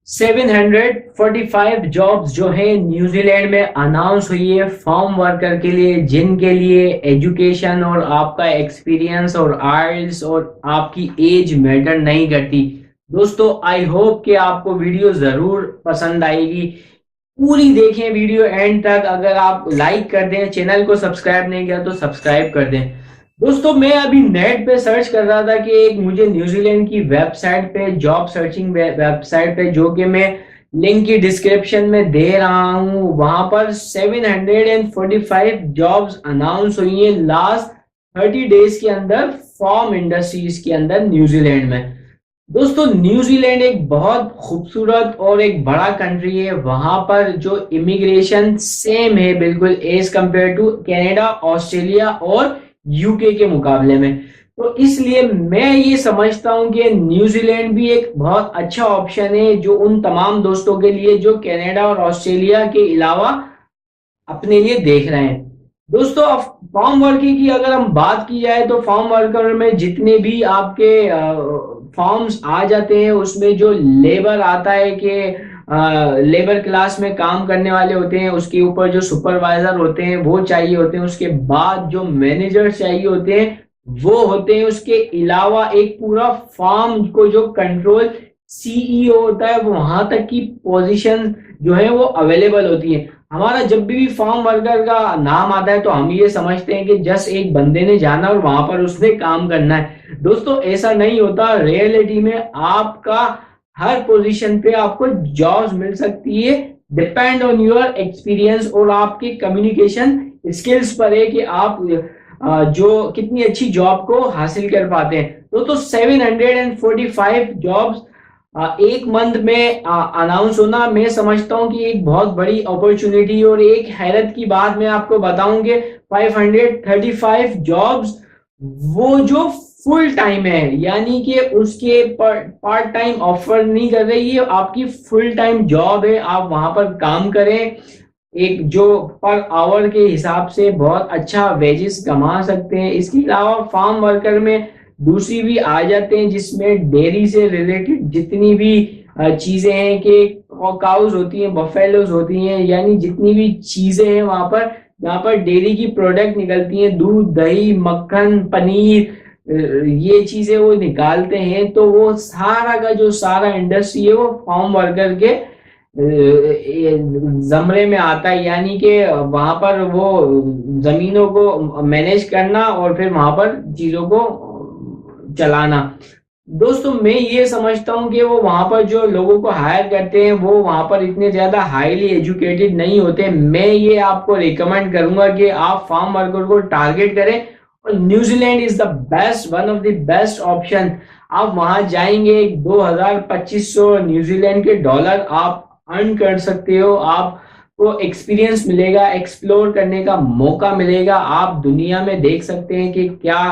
745 jobs जो है New Zealand में अनाउंस हुई है फार्म वर्कर के लिए, जिनके लिए एजुकेशन और आपका एक्सपीरियंस और आइल्स और आपकी एज मैटर नहीं करती। दोस्तों आई होप कि आपको वीडियो जरूर पसंद आएगी। पूरी देखें वीडियो एंड तक। अगर आप लाइक कर दें, चैनल को सब्सक्राइब नहीं किया तो सब्सक्राइब कर दें। दोस्तों मैं अभी नेट पे सर्च कर रहा था कि एक मुझे न्यूजीलैंड की वेबसाइट पे, जॉब सर्चिंग वेबसाइट पे, जो कि मैं लिंक की डिस्क्रिप्शन में दे रहा हूं, वहां पर 745 जॉब्स अनाउंस हुई है लास्ट 30 डेज के अंदर फॉर्म इंडस्ट्रीज के अंदर न्यूजीलैंड में। दोस्तों न्यूजीलैंड एक बहुत खूबसूरत और एक बड़ा कंट्री है। वहां पर जो इमिग्रेशन सेम है बिल्कुल as compare to Canada, Australia और यूके के मुकाबले में। तो इसलिए मैं ये समझता हूं कि न्यूजीलैंड भी एक बहुत अच्छा ऑप्शन है जो उन तमाम दोस्तों के लिए जो कनाडा और ऑस्ट्रेलिया के अलावा अपने लिए देख रहे हैं। दोस्तों अब फॉर्म वर्किंग की अगर हम बात की जाए तो फॉर्म वर्कर में जितने भी आपके फॉर्म्स आ जाते हैं उसमें जो लेबर आता है कि लेबर क्लास में काम करने वाले होते हैं, उसके ऊपर जो सुपरवाइजर होते हैं वो चाहिए होते हैं, उसके बाद जो मैनेजर चाहिए होते हैं वो होते हैं, उसके अलावा एक पूरा फार्म को जो कंट्रोल सीईओ होता है वो वहां तक की पोजीशन जो है वो अवेलेबल होती है। हमारा जब भी फार्म वर्कर का नाम आता है तो हम ये समझते हैं कि जस्ट एक बंदे ने जाना और वहां पर उसने काम करना है। दोस्तों ऐसा नहीं होता। रियलिटी में आपका हर पोजीशन पे आपको जॉब्स मिल सकती है। डिपेंड ऑन योर एक्सपीरियंस और आपके कम्युनिकेशन स्किल्स पर है कि आप जो कितनी अच्छी जॉब को हासिल कर पाते हैं। दोस्तों 745 जॉब्स एक मंथ में अनाउंस होना, मैं समझता हूं कि एक बहुत बड़ी अपॉर्चुनिटी। और एक हैरत की बात मैं आपको बताऊं कि 535 जॉब्स वो जो फुल टाइम है, यानी कि उसके पार्ट टाइम ऑफर नहीं कर रही है, आपकी फुल टाइम जॉब है, आप वहां पर काम करें, एक जो पर आवर के हिसाब से बहुत अच्छा वेजेस कमा सकते हैं। इसके अलावा फार्म वर्कर में दूसरी भी आ जाते हैं जिसमें डेयरी से रिलेटेड जितनी भी चीजें हैं कि काउज होती हैं, बफेलोज होती हैं, यानी जितनी भी चीजें हैं वहां पर, यहाँ पर डेयरी की प्रोडक्ट निकलती हैं, दूध, दही, मक्खन, पनीर, ये चीजें वो निकालते हैं। तो वो सारा का जो सारा इंडस्ट्री है वो फार्म वर्कर के जमरे में आता है, यानी कि वहां पर वो जमीनों को मैनेज करना और फिर वहां पर चीजों को चलाना। दोस्तों मैं ये समझता हूँ कि वो वहां पर जो लोगों को हायर करते हैं वो वहां पर इतने ज्यादा हाईली एजुकेटेड नहीं होते। मैं ये आपको रिकमेंड करूंगा कि आप फार्म वर्कर को टारगेट करें और New Zealand is the best, one of the best option. आप वहां जाएंगे 2000-2500 न्यूजीलैंड के डॉलर आप अर्न कर सकते हो। आपको एक्सपीरियंस मिलेगा, एक्सप्लोर करने का मौका मिलेगा, आप दुनिया में देख सकते हैं कि क्या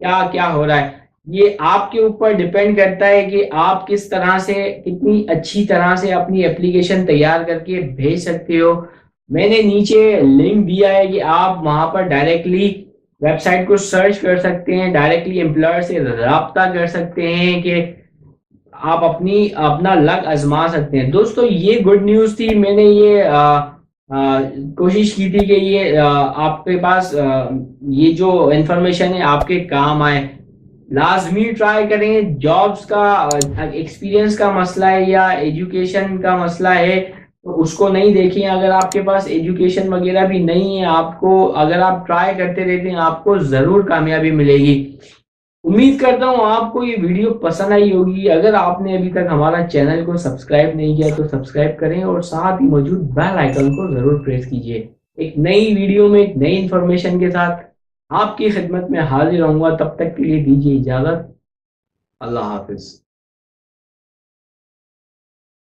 क्या क्या हो रहा है। ये आपके ऊपर डिपेंड करता है कि आप किस तरह से, कितनी अच्छी तरह से अपनी एप्लीकेशन तैयार करके भेज सकते हो। मैंने नीचे लिंक दिया है कि आप वहां पर डायरेक्टली वेबसाइट को सर्च कर सकते हैं, डायरेक्टली एम्प्लॉयर से राब्ता कर सकते हैं कि आप अपना लक आजमा सकते हैं। दोस्तों ये गुड न्यूज थी। मैंने ये कोशिश की थी कि ये आपके पास ये जो इंफॉर्मेशन है आपके काम आए। लाजमी ट्राई करें। जॉब्स का एक्सपीरियंस का मसला है या एजुकेशन का मसला है तो उसको नहीं देखें। अगर आपके पास एजुकेशन वगैरह भी नहीं है, आपको अगर आप ट्राई करते रहते हैं आपको जरूर कामयाबी मिलेगी। उम्मीद करता हूँ आपको ये वीडियो पसंद आई होगी। अगर आपने अभी तक हमारा चैनल को सब्सक्राइब नहीं किया तो सब्सक्राइब करें और साथ ही मौजूद बेल आइकन को जरूर प्रेस कीजिए। एक नई वीडियो में एक नई इंफॉर्मेशन के साथ आपकी खिदमत में हाजिर रहूंगा। तब तक के लिए दीजिए इजाजत। अल्लाह हाफिज।